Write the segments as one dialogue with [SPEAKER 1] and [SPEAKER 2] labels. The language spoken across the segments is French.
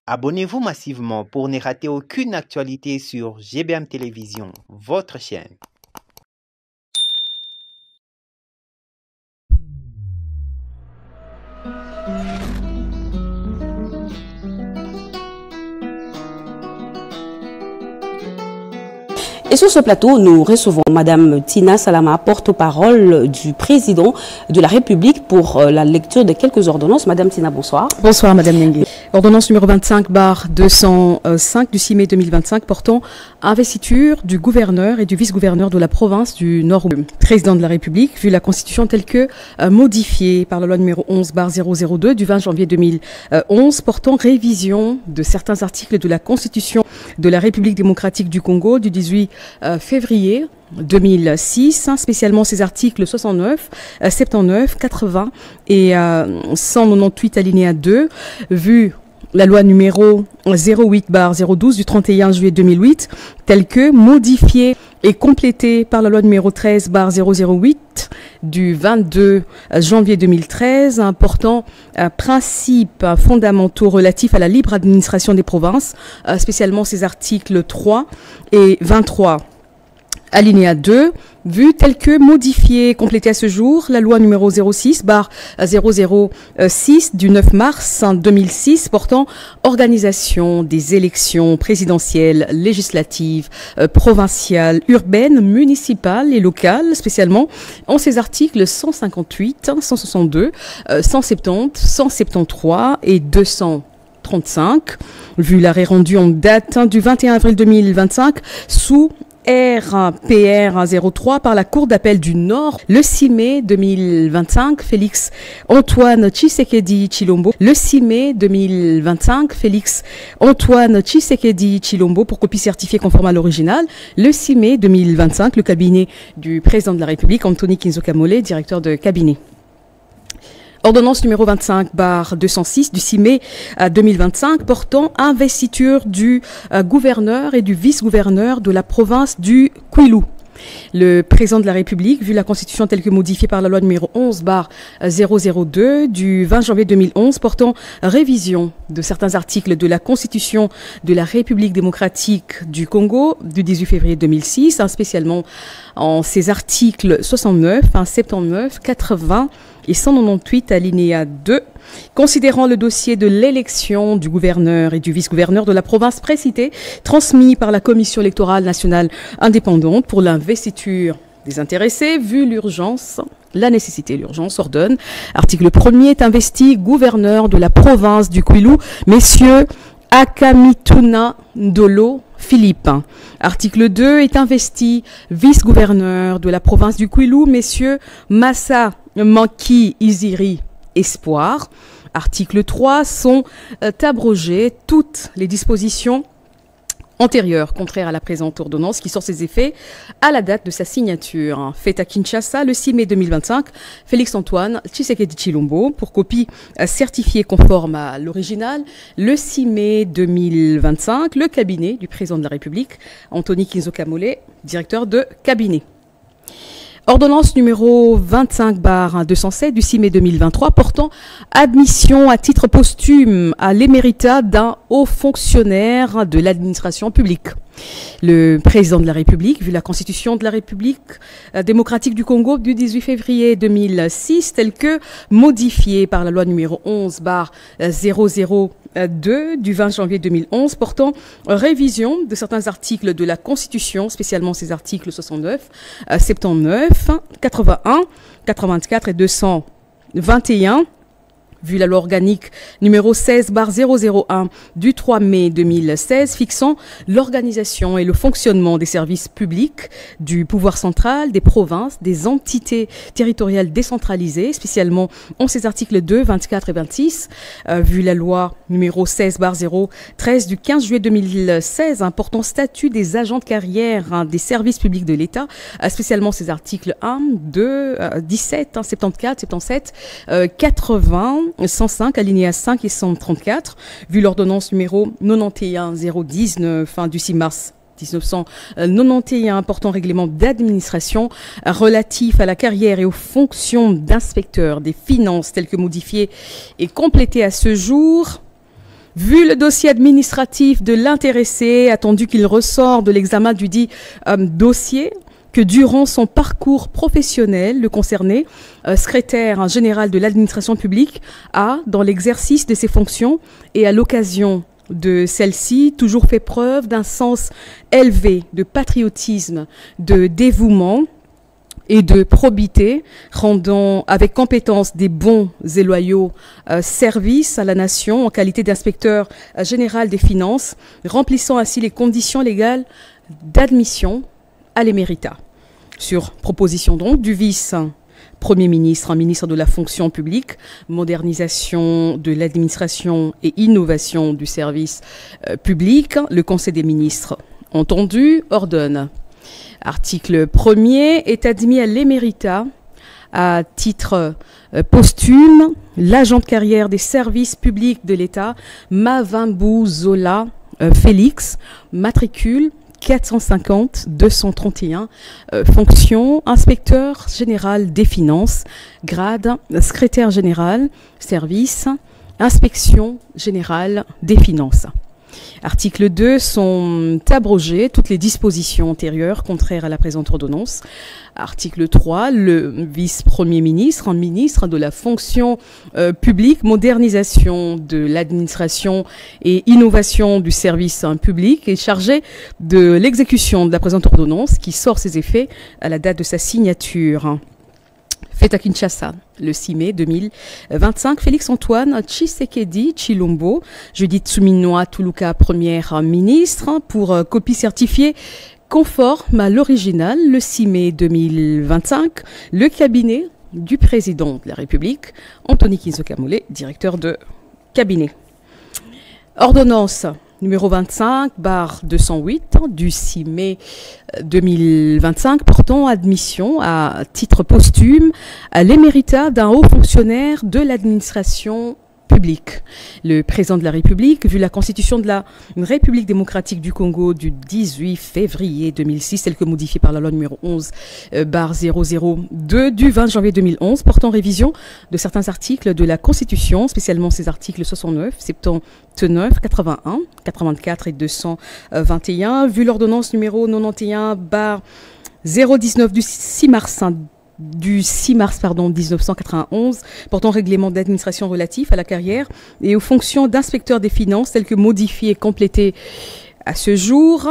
[SPEAKER 1] Abonnez-vous massivement pour ne rater aucune actualité sur GBM Télévision, votre chaîne.
[SPEAKER 2] Et sur ce plateau, nous recevons Madame Tina Salama, porte-parole du président de la République pour la lecture de quelques ordonnances. Madame Tina, bonsoir.
[SPEAKER 3] Bonsoir Madame Nengue. Ordonnance numéro 25/205 du 6 mai 2025 portant investiture du gouverneur et du vice-gouverneur de la province du Nord-Ouest. Président de la République, vu la Constitution telle que modifiée par la loi numéro 11/002 du 20 janvier 2011 portant révision de certains articles de la Constitution de la République démocratique du Congo du 18 février 2006, spécialement ces articles 69, 79, 80 et 198 alinéa 2, vu la loi numéro 08/012 du 31 juillet 2008, telle que modifiée et complétée par la loi numéro 13/008 du 22 janvier 2013, portant principes fondamentaux relatifs à la libre administration des provinces, spécialement ces articles 3 et 23. Alinéa 2, vu tel que modifié, complété à ce jour, la loi numéro 06/006 du 9 mars 2006 portant organisation des élections présidentielles, législatives, provinciales, urbaines, municipales et locales, spécialement en ces articles 158, 162, 170, 173 et 235, vu l'arrêt rendu en date du 21 avril 2025 sous RPR 03 par la Cour d'appel du Nord le 6 mai 2025, Félix Antoine Tshisekedi Tshilombo. Le 6 mai 2025, Félix Antoine Tshisekedi Tshilombo pour copie certifiée conforme à l'original. Le 6 mai 2025, le cabinet du président de la République, Anthony Kinzoka Mole, directeur de cabinet. Ordonnance numéro 25/206 du 6 mai 2025 portant investiture du gouverneur et du vice-gouverneur de la province du Kwilu. Le président de la République, vu la Constitution telle que modifiée par la loi numéro 11/002 du 20 janvier 2011 portant révision de certains articles de la Constitution de la République démocratique du Congo du 18 février 2006, spécialement en ces articles 69, 79, 80 et 198 alinéa 2, considérant le dossier de l'élection du gouverneur et du vice-gouverneur de la province précitée, transmis par la Commission électorale nationale indépendante pour l'investiture des intéressés, vu l'urgence, la nécessité, l'urgence, ordonne. Article 1er est investi gouverneur de la province du Kwilu, messieurs Akamituna Ndolo Philippe. Article 2 est investi vice-gouverneur de la province du Kwilu, messieurs Massa Manki Iziri Espoir. Article 3 sont abrogées toutes les dispositions antérieures contraires à la présente ordonnance qui sort ses effets à la date de sa signature. Faite à Kinshasa le 6 mai 2025, Félix Antoine Tshisekedi Tshilombo pour copie certifiée conforme à l'original. Le 6 mai 2025, le cabinet du président de la République, Anthony Kinzoka Mole, directeur de cabinet. Ordonnance numéro 25/207 du 6 mai 2023 portant admission à titre posthume à l'éméritat d'un haut fonctionnaire de l'administration publique. Le président de la République, vu la Constitution de la République démocratique du Congo du 18 février 2006, telle que modifiée par la loi numéro 11/002 du 20 janvier 2011 portant révision de certains articles de la Constitution, spécialement ces articles 69, 79, 81, 84 et 221, vu la loi organique numéro 16/001 du 3 mai 2016 fixant l'organisation et le fonctionnement des services publics, du pouvoir central, des provinces, des entités territoriales décentralisées, spécialement en ces articles 2, 24 et 26, vu la loi numéro 16/013 du 15 juillet 2016 portant statut des agents de carrière des services publics de l'État, spécialement ces articles 1, 2, 17, 74, 77, 80, 105, alinéa 5 et 134, vu l'ordonnance numéro 91-019 du 6 mars 1991 portant règlement d'administration relatif à la carrière et aux fonctions d'inspecteur des finances telles que modifiées et complétées à ce jour Vu le dossier administratif de l'intéressé, attendu qu'il ressort de l'examen du dit dossier, que durant son parcours professionnel, le concerné, secrétaire général de l'administration publique, a, dans l'exercice de ses fonctions et à l'occasion de celle-ci, toujours fait preuve d'un sens élevé de patriotisme, de dévouement et de probité, rendant avec compétence des bons et loyaux services à la nation en qualité d'inspecteur général des finances, remplissant ainsi les conditions légales d'admission à l'éméritat. Sur proposition donc du vice-premier ministre, ministre de la fonction publique, modernisation de l'administration et innovation du service public, le Conseil des ministres, entendu, ordonne. Article 1er est admis à l'éméritat à titre posthume l'agent de carrière des services publics de l'État, Mavambu Zola Félix, matricule 450-231, fonction inspecteur général des finances, grade secrétaire général, service, inspection générale des finances. Article 2, sont abrogées toutes les dispositions antérieures contraires à la présente ordonnance. Article 3, le vice-premier ministre, ministre de la fonction publique, modernisation de l'administration et innovation du service public, est chargé de l'exécution de la présente ordonnance qui sort ses effets à la date de sa signature. Fait à Kinshasa, le 6 mai 2025, Félix-Antoine Tshisekedi Tshilombo, Judith Suminwa Tuluka, première ministre, pour copie certifiée conforme à l'original, le 6 mai 2025, le cabinet du président de la République, Anthony Kinzoka Moulé, directeur de cabinet. Ordonnance numéro 25/208 du 6 mai 2025 portant admission à titre posthume à l'éméritat d'un haut fonctionnaire de l'administration publique. Le président de la République, vu la constitution de la République démocratique du Congo du 18 février 2006, telle que modifiée par la loi numéro 11/002 du 20 janvier 2011, portant révision de certains articles de la Constitution, spécialement ces articles 69, 79, 81, 84 et 221, vu l'ordonnance numéro 91/019 du 6 mars 1991, portant règlement d'administration relatif à la carrière et aux fonctions d'inspecteur des finances, telles que modifiées et complétées à ce jour,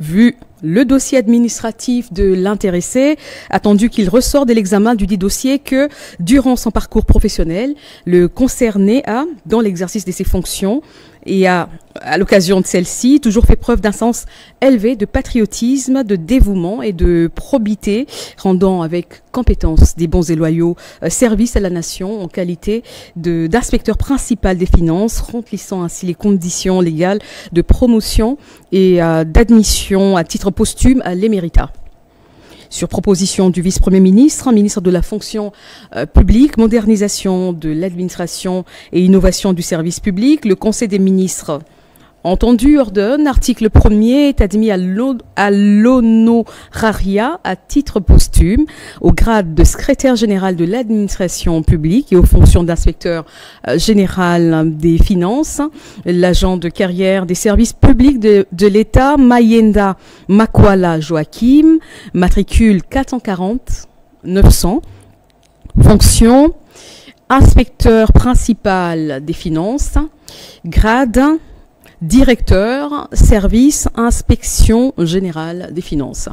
[SPEAKER 3] vu le dossier administratif de l'intéressé, attendu qu'il ressort de l'examen du dit dossier que, durant son parcours professionnel, le concerné a, dans l'exercice de ses fonctions et à l'occasion de celle-ci, toujours fait preuve d'un sens élevé de patriotisme, de dévouement et de probité, rendant avec compétence des bons et loyaux services à la nation en qualité d'inspecteur principal des finances, remplissant ainsi les conditions légales de promotion et d'admission à titre posthume à l'éméritat. Sur proposition du vice-premier ministre, ministre de la fonction publique, modernisation de l'administration et innovation du service public, le Conseil des ministres, entendu, ordonne, article 1er, est admis à l'honoraria à titre posthume au grade de secrétaire général de l'administration publique et aux fonctions d'inspecteur général des finances, l'agent de carrière des services publics de l'État, Mayenda Makwala Joachim, matricule 440-900, fonction inspecteur principal des finances, grade directeur, service, inspection générale des finances.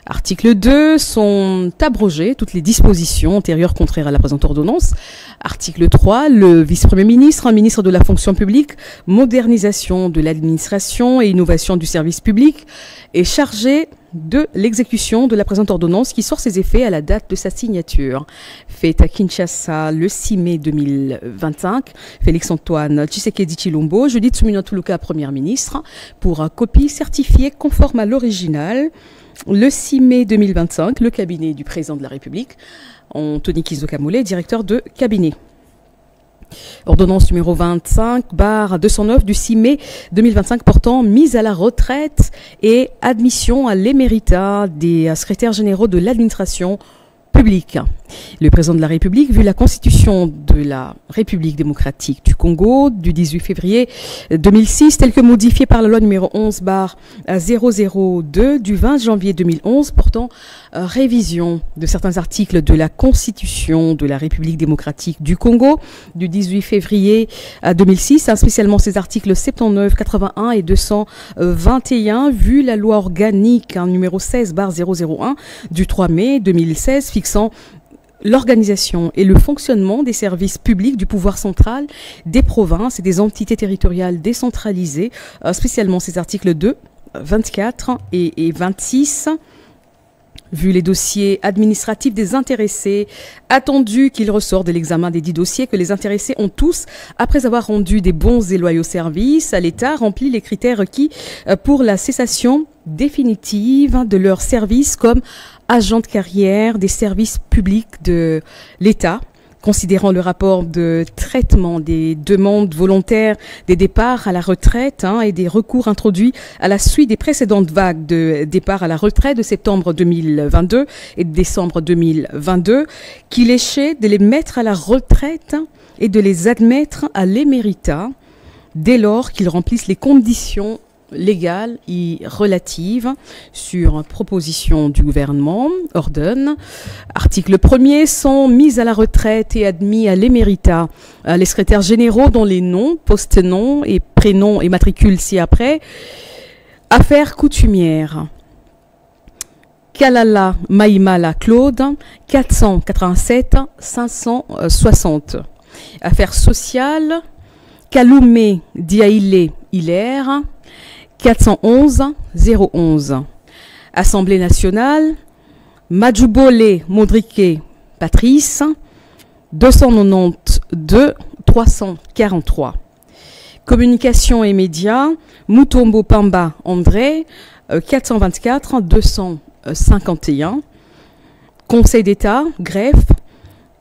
[SPEAKER 3] Article 2, sont abrogées toutes les dispositions antérieures contraires à la présente ordonnance. Article 3, le vice-premier ministre, ministre de la fonction publique, modernisation de l'administration et innovation du service public, est chargé de l'exécution de la présente ordonnance qui sort ses effets à la date de sa signature. Fait à Kinshasa le 6 mai 2025, Félix-Antoine Tshisekedi Tshilombo, Judith Suminwa Tuluka, première ministre, pour copie certifiée conforme à l'original. Le 6 mai 2025, le cabinet du président de la République, Anthony Kinzoka Moulé, directeur de cabinet. Ordonnance numéro 25/209 du 6 mai 2025 portant mise à la retraite et admission à l'éméritat des secrétaires généraux de l'administration public. Le président de la République, vu la constitution de la République démocratique du Congo du 18 février 2006, telle que modifiée par la loi numéro 11/002 du 20 janvier 2011 portant révision de certains articles de la constitution de la République démocratique du Congo du 18 février 2006, spécialement ces articles 79, 81 et 221, vu la loi organique numéro 16/001 du 3 mai 2016 fixant l'organisation et le fonctionnement des services publics du pouvoir central, des provinces et des entités territoriales décentralisées, spécialement ces articles 2, 24 et 26. Vu les dossiers administratifs des intéressés, attendu qu'il ressort de l'examen des 10 dossiers que les intéressés ont tous, après avoir rendu des bons et loyaux services à l'État, rempli les critères requis pour la cessation définitive de leur service comme agent de carrière des services publics de l'État, considérant le rapport de traitement des demandes volontaires des départs à la retraite et des recours introduits à la suite des précédentes vagues de départs à la retraite de septembre 2022 et de décembre 2022, qu'il échait de les mettre à la retraite et de les admettre à l'éméritat dès lors qu'ils remplissent les conditions légales et relatives sur proposition du gouvernement, ordonne. Article 1er, sont mis à la retraite et admis à l'éméritat les secrétaires généraux dont les noms, post-noms et prénoms et matricules ci-après. Affaires coutumières. Kalala Maïmala Claude, 487 560. Affaires sociales. Kaloumé Diaïlé Hilaire, 411 011. Assemblée nationale, Madjoubole Modrique Patrice, 292 343. Communication et médias, Mutombo Pamba André, 424 251. Conseil d'État, greffe,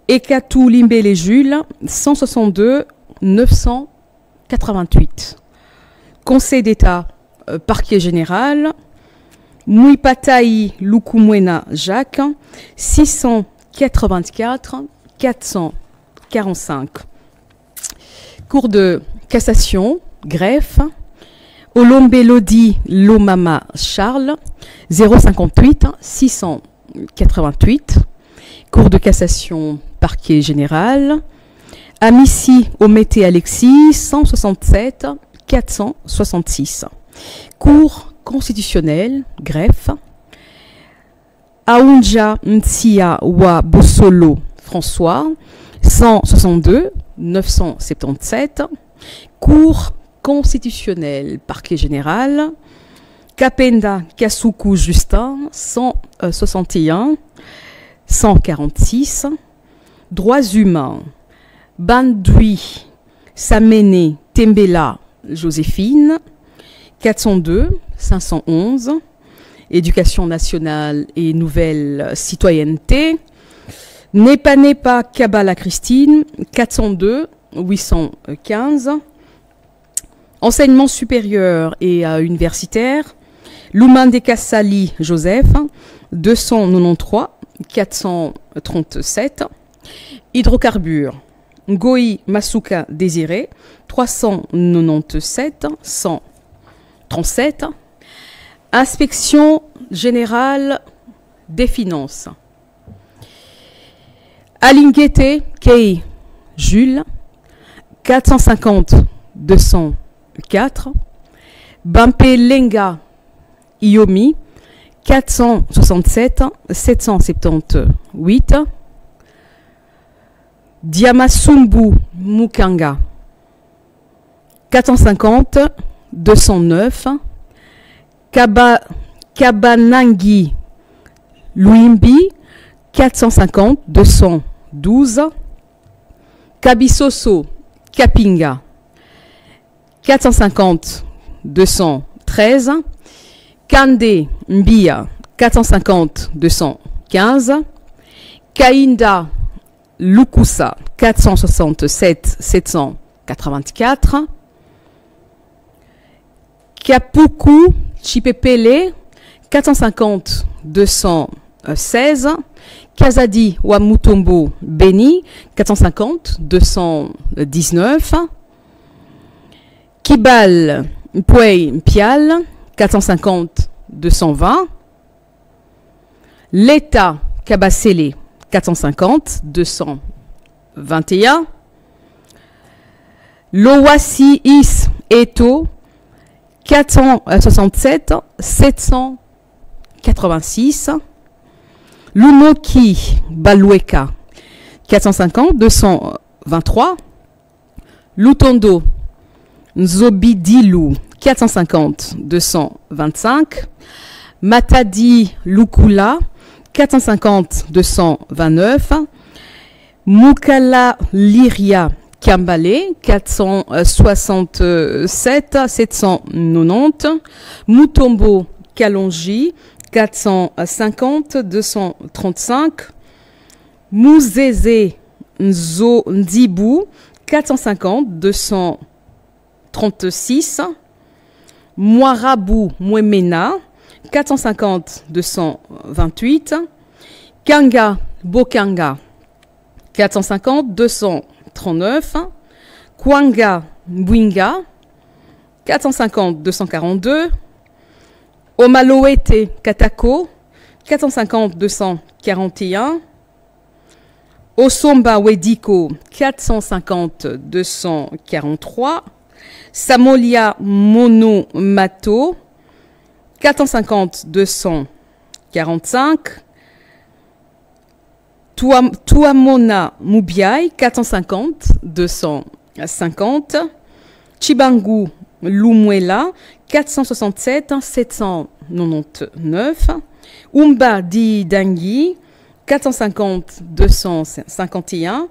[SPEAKER 3] Ekatou Limbele Jules, 162 988. Conseil d'État, parquet général, Mouipataï Lukumwena Jacques, 684 445. Cour de cassation, greffe, Olombe Lodi Lomama Charles, 058 688. Cour de cassation, parquet général, Amici Omete Alexis, 167 466. Cour constitutionnelle, greffe, Aounja Ntia Wa Bossolo François, 162 977. Cour constitutionnelle, parquet général, Kapenda Kasuku Justin, 161 146. Droits humains, Bandui Samene Tembela Joséphine, 402 511. Éducation nationale et nouvelle citoyenneté, Nepa Kabala Christine, 402 815. Enseignement supérieur et universitaire, Lumande Kassali Joseph, 293 437. Hydrocarbures, Ngoi Masuka Désiré, 397 137. Inspection générale des finances, Alingete Kei Jules, 450 204. Bampe Lenga Iomi, 467 778. Diamasumbu Mukanga, 450 209. Kabanangi Luimbi, 450 212. Kabisoso Kapinga, 450 213. Kande Mbia, 450 215. Kainda Lukusa, 467 784. Kapuku Chipepele, 450 216. Kazadi Wamutombo Beni 450 219. Kibal Mpouei Mpial 450 220. L'État Kabasele 450 221. Lowasi Is Eto 467 786. Lumoki Balueka 450 223. Lutondo Nzobidilu 450 225. Matadi Lukula 450 229. Mukala Liria Kambale 467 790. Mutombo Kalonji 450 235. Mouzeze Nzo Ndibu 450 236. Moirabu Mwemena 450 228. Kanga Bokanga 450 239. Kwanga Mbwinga 450 242. Omaloete Katako 450 241. Osomba Wediko 450 243. Samolia Mono Mato 450 245. Tuamona Mubiai 450 250. Chibangu Lumwela 467 799. Umba Di Dangi 450 251.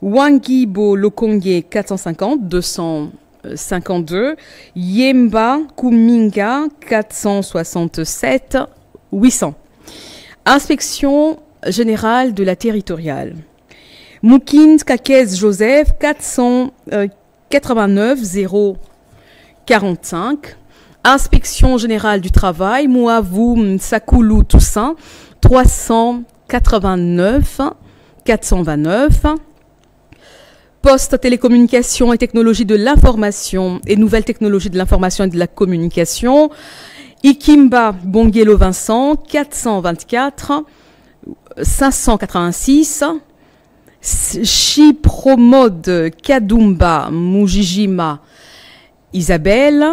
[SPEAKER 3] Wangibo Lokonge 450 252. Yemba Kuminga 467 800. Inspection générale de la territoriale. Moukins Kakez Joseph 489 045. Inspection générale du travail. Mouavou Sakoulou Toussaint 389 429. Poste télécommunications et technologies de l'information et nouvelles technologies de l'information et de la communication. Ikimba Bongelo Vincent 424 586. Chipromode Kadumba Mujijima Isabelle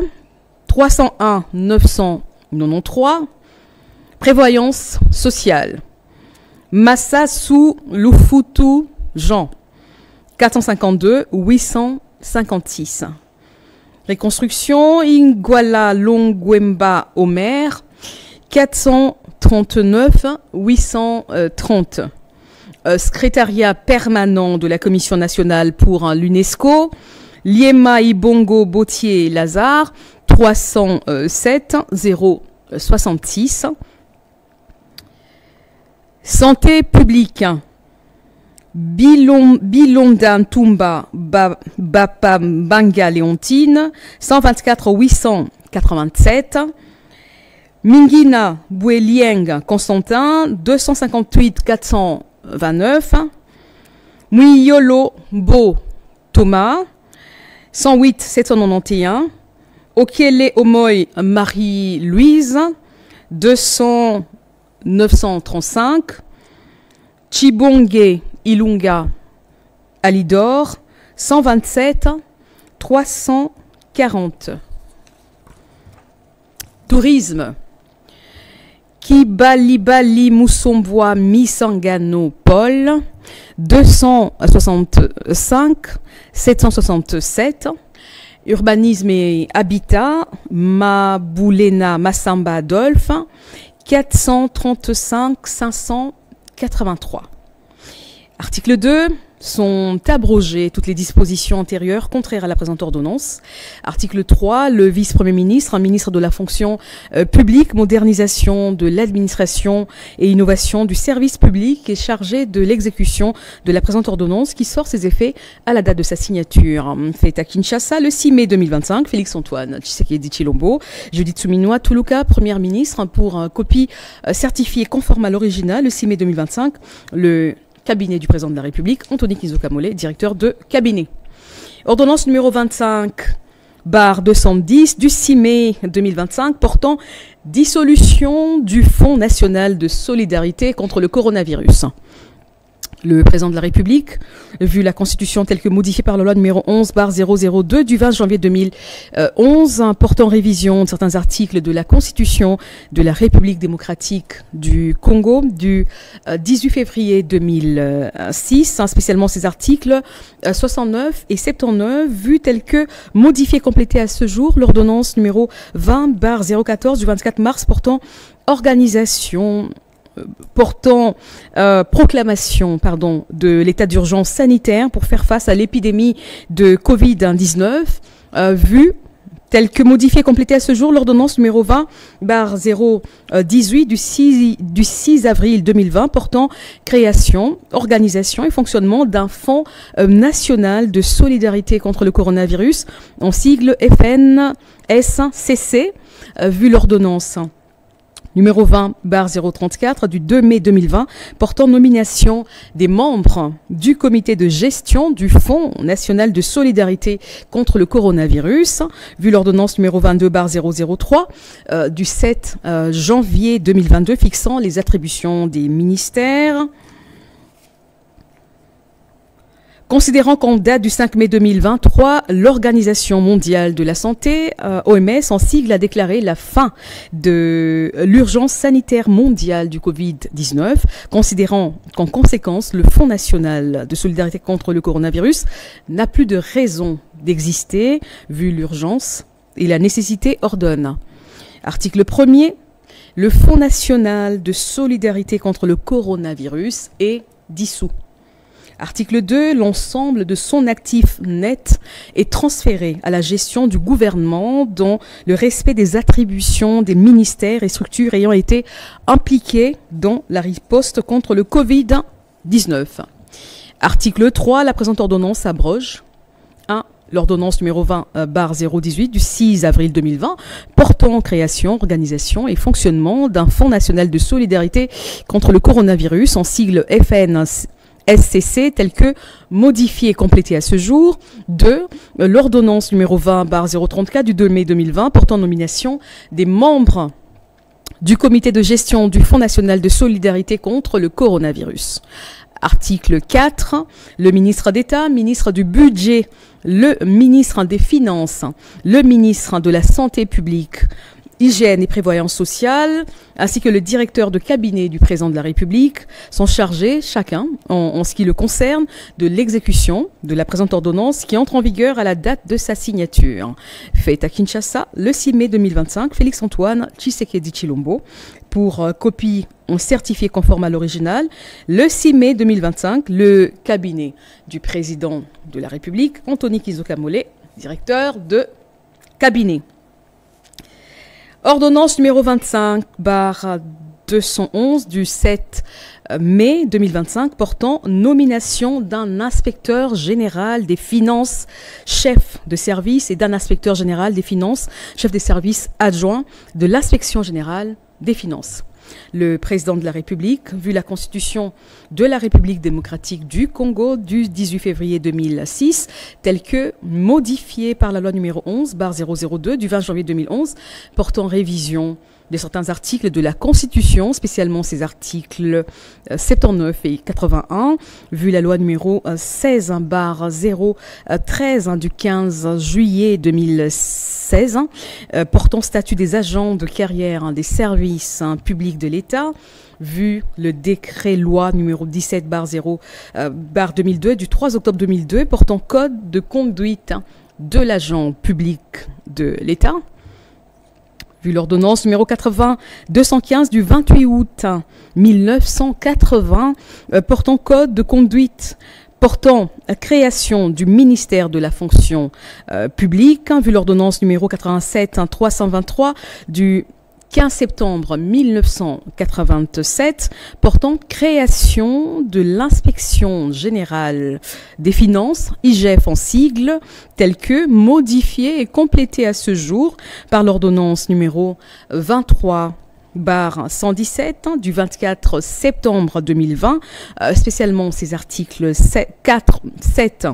[SPEAKER 3] 301 993. Prévoyance sociale. Massassou Lufutu Jean 452 856. Reconstruction Ingwala Longwemba Omer 439 830. Secrétariat permanent de la Commission nationale pour l'UNESCO Liema Ibongo Bautier Lazare 307 066. Santé publique. Bilonda Ntumba Bapa Banga Léontine 124 887. Mingina Bouelieng Constantin 258 429. Muyolo Bo Thomas 108 791. Okele Omoy Marie-Louise 200 935. Chibonge Ilunga Alidor 127 340. Tourisme. Kibalibali Moussombois Misangano Paul 265 767. Urbanisme et habitat Maboulena Massamba Adolphe 435 583. Article 2. sont abrogées toutes les dispositions antérieures contraires à la présente ordonnance. Article 3, le vice-premier ministre, ministre de la fonction publique, modernisation de l'administration et innovation du service public est chargé de l'exécution de la présente ordonnance qui sort ses effets à la date de sa signature. Fait à Kinshasa le 6 mai 2025, Félix-Antoine Tshisekedi Tshilombo, Judith Suminwa Tuluka, première ministre, pour copie certifiée conforme à l'original le 6 mai 2025, le cabinet du président de la République, Anthony Kinzoka-Mollé, directeur de cabinet. Ordonnance numéro 25/210 du 6 mai 2025 portant dissolution du Fonds national de solidarité contre le coronavirus. Le président de la République, vu la Constitution telle que modifiée par la loi numéro 11/002 du 20 janvier 2011, portant révision de certains articles de la Constitution de la République démocratique du Congo du 18 février 2006, spécialement ces articles 69 et 79, vus tels que modifiés, complétés à ce jour, l'ordonnance numéro 20/014 du 24 mars portant proclamation de l'état d'urgence sanitaire pour faire face à l'épidémie de Covid-19, vue telle que modifiée et complétée à ce jour l'ordonnance numéro 20/018 du 6 avril 2020 portant création, organisation et fonctionnement d'un fonds national de solidarité contre le coronavirus, en sigle FNSCC, vue l'ordonnance numéro 20/034 du 2 mai 2020 portant nomination des membres du comité de gestion du Fonds national de solidarité contre le coronavirus, vu l'ordonnance numéro 22/003 du 7 janvier 2022 fixant les attributions des ministères. Considérant qu'en date du 5 mai 2023, l'Organisation mondiale de la santé, OMS, en sigle, a déclaré la fin de l'urgence sanitaire mondiale du Covid-19, considérant qu'en conséquence, le Fonds national de solidarité contre le coronavirus n'a plus de raison d'exister, vu l'urgence et la nécessité ordonne. Article 1er, le Fonds national de solidarité contre le coronavirus est dissous. Article 2, l'ensemble de son actif net est transféré à la gestion du gouvernement dans le respect des attributions des ministères et structures ayant été impliqués dans la riposte contre le Covid-19. Article 3, la présente ordonnance abroge 1. L'ordonnance numéro 20/018 du 6 avril 2020 portant création, organisation et fonctionnement d'un Fonds national de solidarité contre le coronavirus, en sigle FNSCC, tel que modifié et complété à ce jour. 2. L'ordonnance numéro 20/034 du 2 mai 2020 portant nomination des membres du comité de gestion du Fonds national de solidarité contre le coronavirus. Article 4. Le ministre d'État, ministre du Budget, le ministre des Finances, le ministre de la Santé publique, Hygiène et Prévoyance sociale, ainsi que le directeur de cabinet du président de la République sont chargés, chacun, en ce qui le concerne, de l'exécution de la présente ordonnance qui entre en vigueur à la date de sa signature. Fait à Kinshasa, le 6 mai 2025, Félix-Antoine Tshisekedi Tshilombo, pour copie certifiée conforme à l'original. Le 6 mai 2025, le cabinet du président de la République, Anthony Kinzoka-Mollé, directeur de cabinet. Ordonnance numéro 25/211 du 7 mai 2025 portant nomination d'un inspecteur général des finances, chef de service, et d'un inspecteur général des finances, chef des services adjoints de l'inspection générale des finances. Le président de la République, vu la Constitution de la République démocratique du Congo du 18 février 2006, telle que modifiée par la loi numéro 11/002 du 20 janvier 2011, portant révision de certains articles de la Constitution, spécialement ces articles 79 et 81, vu la loi numéro 16/013 du 15 juillet 2016, portant statut des agents de carrière des services publics de l'État, vu le décret-loi numéro 17/2002 du 3 octobre 2002, portant code de conduite de l'agent public de l'État, vu l'ordonnance numéro 80-215 du 28 août 1980 portant code de conduite portant création du ministère de la fonction publique, vu l'ordonnance numéro 87-323 du 15 septembre 1987, portant création de l'inspection générale des finances, IGF en sigle, telle que modifiée et complétée à ce jour par l'ordonnance numéro 23/117 du 24 septembre 2020, spécialement ces articles 4, 7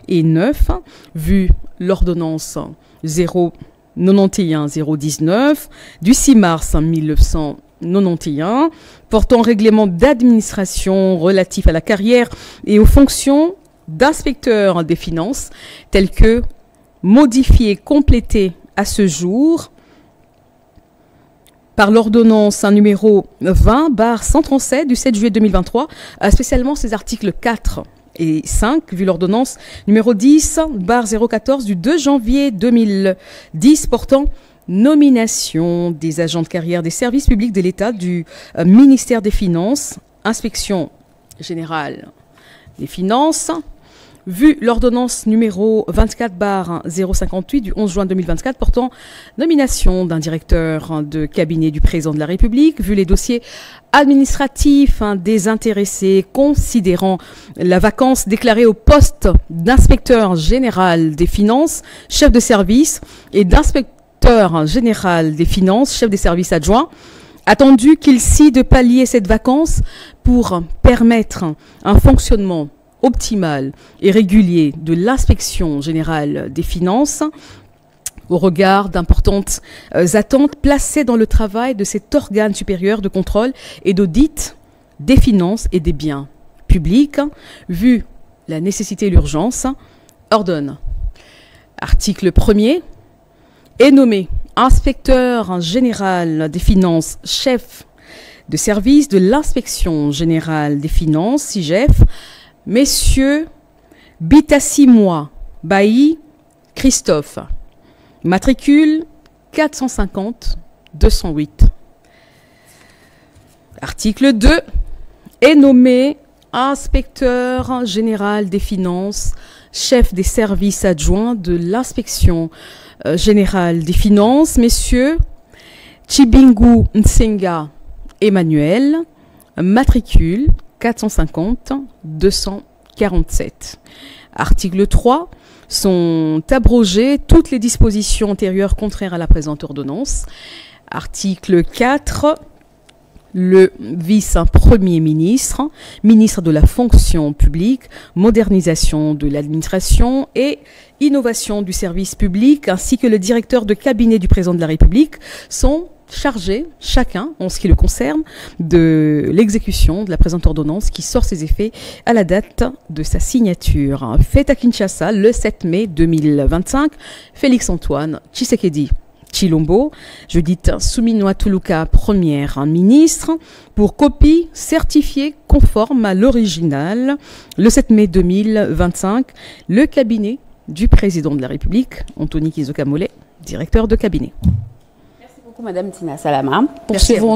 [SPEAKER 3] et 9, vu l'ordonnance 019 du 6 mars 1991, portant règlement d'administration relatif à la carrière et aux fonctions d'inspecteur des finances, tel que modifié, complété à ce jour par l'ordonnance numéro 20/137 du 7 juillet 2023, spécialement ces articles 4 et 5, vu l'ordonnance numéro 10/014 du 2 janvier 2010 portant nomination des agents de carrière des services publics de l'État du ministère des Finances, inspection générale des finances, vu l'ordonnance numéro 24/058 du 11 juin 2024 portant nomination d'un directeur de cabinet du président de la République, vu les dossiers administratifs des intéressés considérant la vacance déclarée au poste d'inspecteur général des finances, chef de service, et d'inspecteur général des finances, chef des services adjoints, attendu qu'il s'y de pallier cette vacance pour permettre un fonctionnement optimal et régulier de l'inspection générale des finances au regard d'importantes attentes placées dans le travail de cet organe supérieur de contrôle et d'audit des finances et des biens publics, vu la nécessité et l'urgence, ordonne. Article 1er, est nommé inspecteur général des finances, chef de service de l'inspection générale des finances, IGF, Messieurs Bitassimois Bailly Christophe, matricule 450-208. Article 2, est nommé inspecteur général des finances, chef des services adjoints de l'inspection générale des finances, messieurs Chibingu Nsenga Emmanuel, matricule 450-247. Article 3. Sont abrogées toutes les dispositions antérieures contraires à la présente ordonnance. Article 4. Le vice-premier ministre, ministre de la fonction publique, modernisation de l'administration et innovation du service public, ainsi que le directeur de cabinet du président de la République sont chargés, chacun, en ce qui le concerne, de l'exécution de la présente ordonnance qui sort ses effets à la date de sa signature. Faite à Kinshasa le 7 mai 2025, Félix-Antoine Tshisekedi Tshilombo, Judith Suminwa-Tuluka, première ministre, pour copie certifiée conforme à l'original, le 7 mai 2025, le cabinet du président de la République, Anthony Kizoka Mollet, directeur de cabinet.
[SPEAKER 2] Merci beaucoup, Madame Tina Salama. Poursuivons